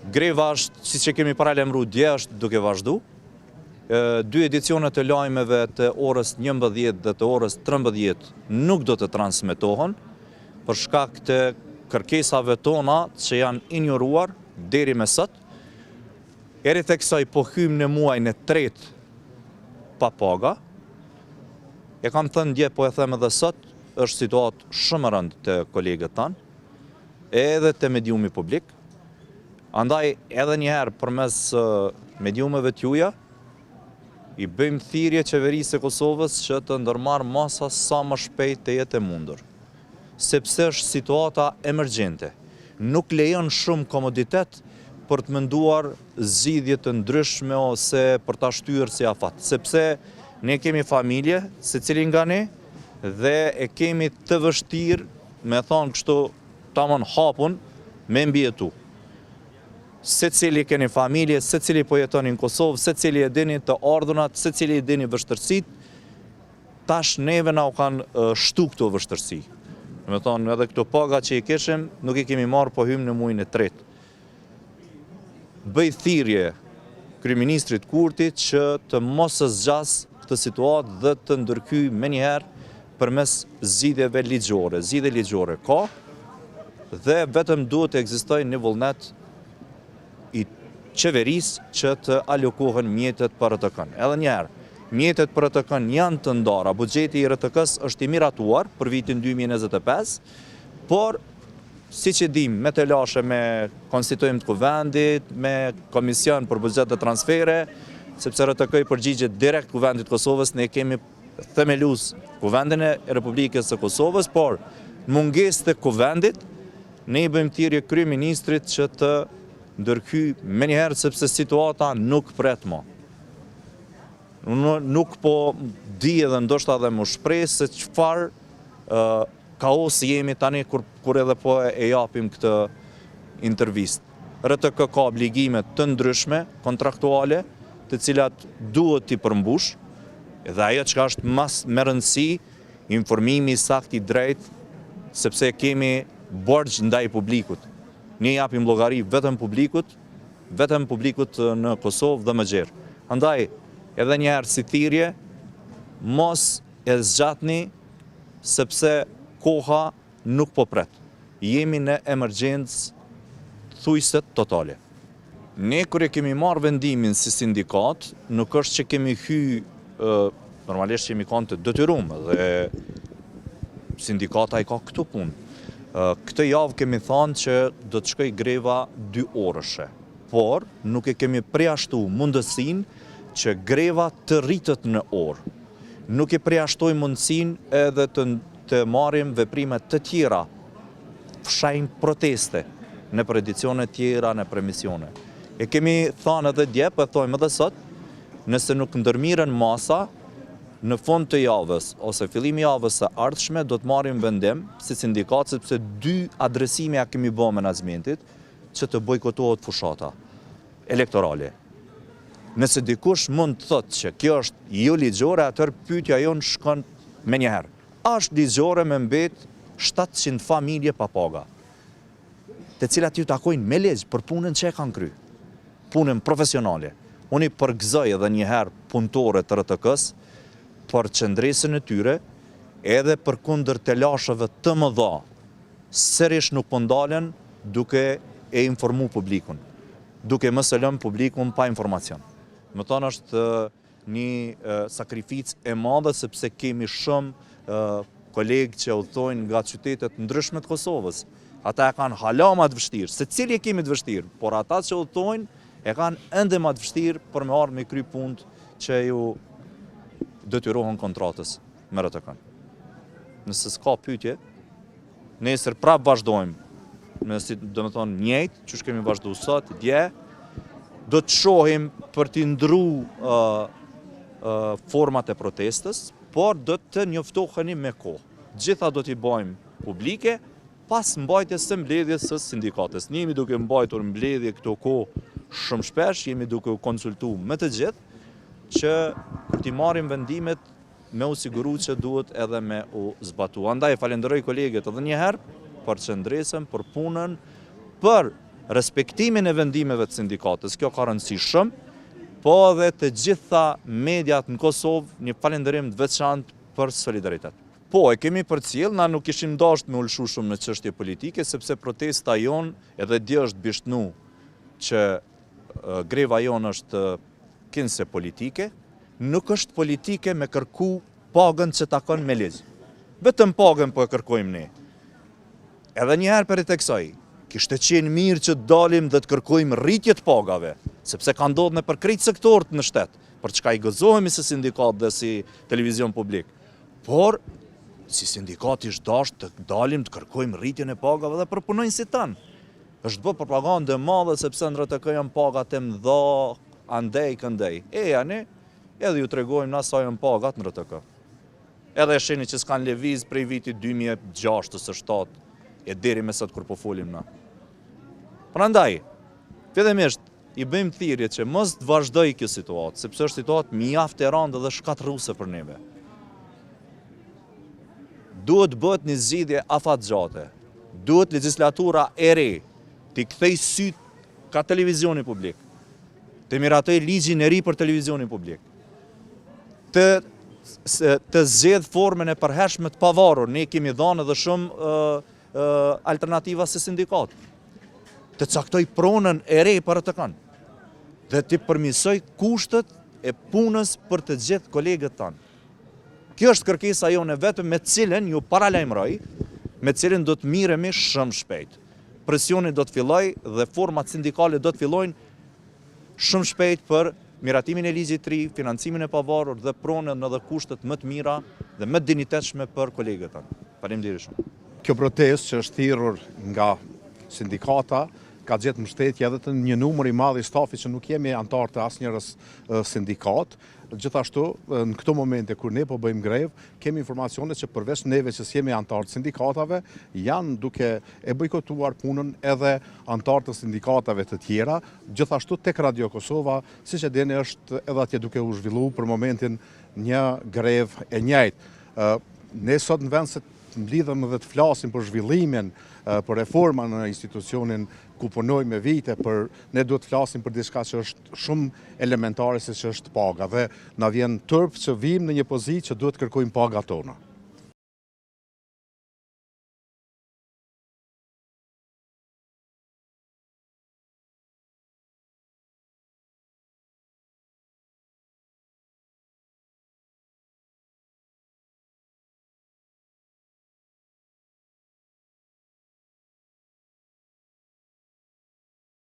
Greva është, si që kemi paralajmëruar dje, është duke vazhdu. 2 edicionet e lajmeve të orës 11 dhe të orës 13 nuk do të transmetohen për shkak të kërkesave tona që janë injoruar deri me sot. Eri tek kësaj po hymë në muajin e 3 pa paga. E kam thënë dje, po e them edhe sot, është situatë shumë e rëndë të kolegët tanë, edhe të mediumi publik. Andaj edhe njëherë përmes mediumeve t'juja, i bëjmë thirrje qeverisë e Kosovës që të ndërmarrë masa sa më shpejt të jetë e mundur. Sepse është situata emergjente. Nuk lejon shumë komoditet për të menduar zgjidhje të ndryshme ose për ta shtyrë si afat. Sepse ne kemi familje, secili nga ne, dhe e kemi të vështirë, me thonë kështu tamam hapun, me mbijetu. Secili keni familje, secili po jetoni në Kosovë, secili e dini të ardhunat, secili e dini vështërsit, tash neve na u kanë shtu këto vështërsi. Me thonë, edhe këto paga që i kishim, nuk i kemi marrë, po hymë në muajin e 3. Bëj thirrje kryeministrit Kurtit që të mos zgjas këtë situatë dhe të ndërhyjë menjëherë përmes zgjidhjeve ligjore. Zgjidhje ligjore ka dhe vetëm duhet të ekzistojë një vullnet i qeverisë që të alokohen mjetet për RTK-n. Edhe njëherë, mjetet për RTK-n janë të ndara, buxheti i RTK-s është i miratuar për vitin 2025, por si që dim, me të lashe me konstituim të kuvendit, me komision për buxhet dhe transfere, sepse RTK i përgjigjet direkt kuvendit Kosovës, ne kemi themelus kuvendin e Republikës së Kosovës, por mungesë të kuvendit, ne i bëjmë thirrje kryeministrit që të ndërhyj menjëherë sepse situata nuk pret më. Nuk po di edhe ndoshta edhe më shpreh se çfarë kaosi jemi tani kur edhe po e japim këtë intervistë. RTK ka obligime të ndryshme kontraktuale, të cilat duhet t'i përmbush, dhe ajo që është më rëndësi, informimi sakt i drejt, sepse kemi borxh ndaj publikut. Ne japim llogari vetëm publikut në Kosovë dhe më gjerë. Andaj, edhe njëherë si thirrje, mos e zgjatni, sepse koha nuk po pret. Jemi në emergjencë thujse totale. Ne kur e kemi marrë vendimin si sindikat, nuk është që kemi normalisht që kemi kanë të detyruar dhe sindikata i ka këtu punë. Këtë javë kemi thënë që do të shkoj greva 2 orëshe, por nuk e kemi përjashtu mundësinë që greva të rritet në orë. Nuk e përjashtoj mundësinë edhe të marrim veprime të tjera, fshajmë proteste në për edicione tjera, në për emisione. E kemi thënë edhe dje, po e thojmë edhe sot, nëse nuk ndërmiren masa, në fund të javës ose fillimi javës së ardhshme do të marrim vendim si sindikat, sepse 2 adresime ja kemi bërë menaxhmentit që të bojkotohet fushata elektorale. Nëse dikush mund të thotë që kjo është jo ligjore, atëherë pyetja jonë shkon menjëherë. Është ligjore me mbet 700 familje pa paga, të cilat ju takojnë me ligj për punën që e kanë kryer, punën profesionale. Unë i përgëzoj edhe njëherë punëtorët të RTK-s për qëndresën e tyre, edhe për kundër të lashëve të mëdha, sërish nuk po ndalen duke e informu publikun, duke mos e lënë publikun pa informacion. Më thonë është një sakrificë e madhe, sepse kemi shumë kolegë që udhtojnë nga qytetet ndryshme të Kosovës. Ata e kanë hala më të vështirë, secili e kemi të vështirë, por ata që udhtojnë e kanë ende më të vështirë për me ardhur me kry punët që ju detyrohen kontratës me RTK-n. Nëse s'ka pyetje, nesër prapë vazhdojmë, do të thonë njëjtë, që kemi vazhdu sot, dje, do të shohim për t'i ndru format e protestës, por do të njoftoheni me kohë. Gjitha do t'i bëjmë publike, pas mbajtjes së mbledhjes së sindikatës. Ne jemi duke mbajtur mbledhje këto kohë shumë shpesh, jemi duke u konsultuar me të gjithë, që kur t'i marrim vendimet me u siguru që duhet edhe me u zbatu. Andaj falenderoj kolegët edhe njëherë për qëndresën, për punën, për respektimin e vendimeve të sindikatës, kjo ka rëndësi shumë, po edhe të gjitha mediat në Kosovë një falënderim të veçantë për solidaritet. Po, e kemi përcjell, na nuk ishim dashur me ulshu shumë në çështje politike, sepse protesta jon edhe dje është bishtnu që greva jon është kinse politike, nuk është politike me kërku pagën që takon me ligj. Vetëm pagën po e kërkojmë ne. Edhe njëherë për e teksoj, kishte qenë mirë që dalim dhe të kërkojmë rritje të pagave, sepse ka ndodhur në për krejt sektorët në shtet, për çka i gëzohemi si sindikat dhe si televizion publik. Por, si sindikat ishtë dash të dalim të kërkojmë rritjen e pagave dhe përpunojnë si tanë. Është bë propagandë e madhe sepse në RTK janë pagat e mëdha, andej këndej. Ne, edhe ju tregojmë na sa janë pagat në RTK. Edhe e shihni që s'kan lëviz prej vitit 2006 ose 2007 e deri me sot kur po folim na. Prandaj, fillimisht i bëjmë thirrje që mos të vazhdojë kjo situatë, sepse është situatë mjaft e rëndë dhe shkatërruese për neve. Duhet bëhet një zgjidhje afatgjate. Duhet legjislatura e re të kthej syt ka televizioni publik. Të miratoj ligjin e ri për televizionin publik. Të zgjedh formën e përhershme të pavarur, ne kemi dhënë edhe shumë alternativa si sindikat. Të caktoj pronën e re për të kanë. Dhe të përmirësoj kushtet e punës për të gjithë kolegët tanë. Kjo është kërkesa jone vetëm me cilën ju paralajmëroj, me cilën do të miremi shumë shpejt. Presioni do të filloj dhe format sindikale do të fillojnë shumë shpejt për miratimin e ligjit të ri, financimin e pavarur dhe pronën edhe kushtet më të mira dhe më të dinjitetshme për kolegët tanë. Faleminderit shumë. Kjo protestë që është thirrur nga sindikata ka gjetë mbështetje edhe të një numër i madh i stafit që nuk jemi antar të asnjërës sindikat. Gjithashtu, në këto momente kur ne po bëjmë grev, kemi informacione që përveç neve që s'jemi antar të sindikatave, janë duke e bojkotuar punën edhe antar të sindikatave të tjera. Gjithashtu tek Radio Kosova, siç e dini, është edhe atje duke u zhvilluar për momentin një grev e njëjtë. Ne sot në vend se të mblidhem dhe të flasim për zhvillimin, për reforma në institucionin ku punoj me vite, ne duhet të flasim për diçka që është shumë elementare, si që është paga, dhe na vjen turp që vim në një pozitë që duhet kërkojmë paga tona.